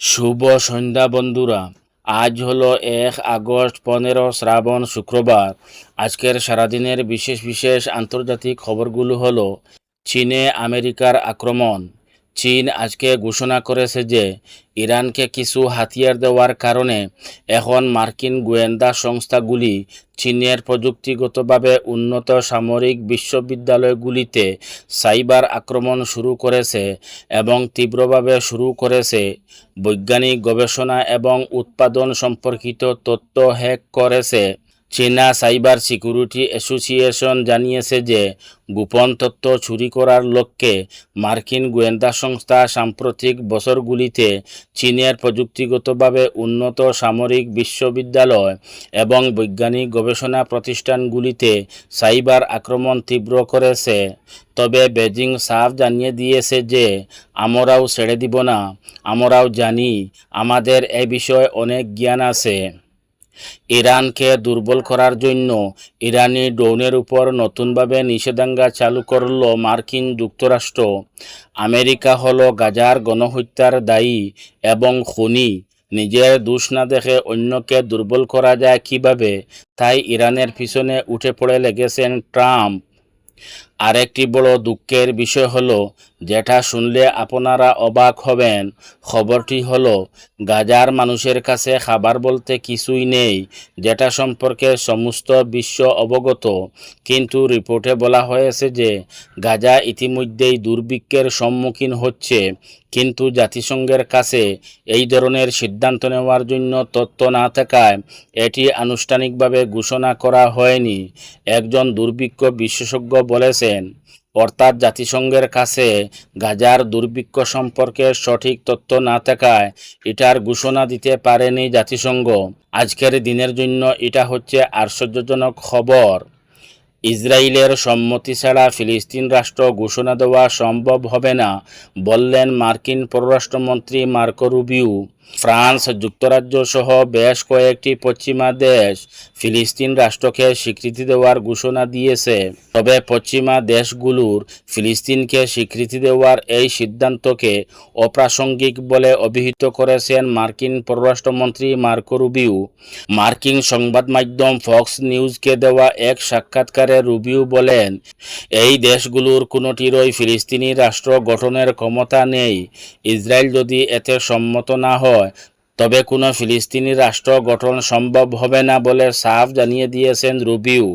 শুভ সন্ধ্যা বন্ধুরা। আজ হলো 1 আগস্ট, 15 শ্রাবণ, শুক্রবার। আজকের সারাদিনের বিশেষ বিশেষ আন্তর্জাতিক খবরগুলো হলো: চীনে আমেরিকার আক্রমণ। চীন আজকে ঘোষণা করেছে যে ইরানকে কিছু হাতিয়ার দেওয়ার কারণে এখন মার্কিন গোয়েন্দা সংস্থাগুলি চীনের প্রযুক্তিগতভাবে উন্নত সামরিক বিশ্ববিদ্যালয়গুলিতে সাইবার আক্রমণ শুরু করেছে এবং তীব্রভাবে শুরু করেছে। বৈজ্ঞানিক গবেষণা এবং উৎপাদন সম্পর্কিত তথ্য হ্যাক করেছে। চীনা সাইবার সিকিউরিটি অ্যাসোসিয়েশন জানিয়েছে যে গোপন তথ্য চুরি করার লক্ষ্যে মার্কিন গোয়েন্দা সংস্থা সাম্প্রতিক বছরগুলিতে চীনের প্রযুক্তিগতভাবে উন্নত সামরিক বিশ্ববিদ্যালয় এবং বৈজ্ঞানিক গবেষণা প্রতিষ্ঠানগুলিতে সাইবার আক্রমণ তীব্র করেছে। তবে বেজিং সাফ জানিয়ে দিয়েছে যে আমরাও ছেড়ে দিব না, আমরাও জানি, আমাদের এ বিষয়ে অনেক জ্ঞান আছে। ইরানকে দুর্বল করার জন্য ইরানি ড্রোনের উপর নতুনভাবে নিষেধাজ্ঞা চালু করল মার্কিন যুক্তরাষ্ট্র। আমেরিকা হলো গাজার গণহত্যার দায়ী এবং খুনি। নিজের দোষ না দেখে অন্যকে দুর্বল করা যায় কিভাবে, তাই ইরানের পিছনে উঠে পড়ে লেগেছেন ট্রাম্প। আরেকটি বড় দুঃখের বিষয় হলো, যেটা শুনলে আপনারা অবাক হবেন। খবরটি হলো, গাজার মানুষের কাছে খাবার বলতে কিছুই নেই, যেটা সম্পর্কে সমস্ত বিশ্ব অবগত। কিন্তু রিপোর্টে বলা হয়েছে যে গাজা ইতিমধ্যেই দুর্ভিক্ষের সম্মুখীন হচ্ছে, কিন্তু জাতিসংঘের কাছে এই ধরনের সিদ্ধান্ত নেওয়ার জন্য তথ্য না থাকায় এটি আনুষ্ঠানিকভাবে ঘোষণা করা হয়নি। একজন দুর্ভিক্ষ বিশেষজ্ঞ বলেছেন, অর্থাৎ জাতিসংঘের কাছে গাজার দুর্ভিক্ষ সম্পর্কে সঠিক তথ্য না থাকায় এটার ঘোষণা দিতে পারেনি জাতিসংঘ। আজকের দিনের জন্য এটা হচ্ছে আশ্চর্যজনক খবর। ইসরায়েলের সম্মতি ছাড়া ফিলিস্তিন রাষ্ট্র ঘোষণা দেওয়া সম্ভব হবে না, বললেন মার্কিন পররাষ্ট্রমন্ত্রী মার্কো রুবিও। ফ্রান্স, যুক্তরাজ্য সহ বেশ কয়েকটি পশ্চিমা দেশ ফিলিস্তিন রাষ্ট্রকে স্বীকৃতি দেওয়ার ঘোষণা দিয়েছে। তবে পশ্চিমা দেশগুলোর ফিলিস্তিনকে স্বীকৃতি দেওয়ার এই সিদ্ধান্তকে অপ্রাসঙ্গিক বলে অভিহিত করেছেন মার্কিন পররাষ্ট্রমন্ত্রী মার্কো রুবিও। মার্কিন সংবাদ মাধ্যম ফক্স নিউজকে দেওয়া এক সাক্ষাৎকারে রুবিও বলেন, এই দেশগুলোর কোনোটিরই ফিলিস্তিনি রাষ্ট্র গঠনের ক্ষমতা নেই। ইসরায়েল যদি এতে সম্মত না হয় তবে কোনো ফিলিস্তিনি রাষ্ট্র গঠন সম্ভব হবে না বলে সাফ জানিয়ে দিয়েছেন রুবিও।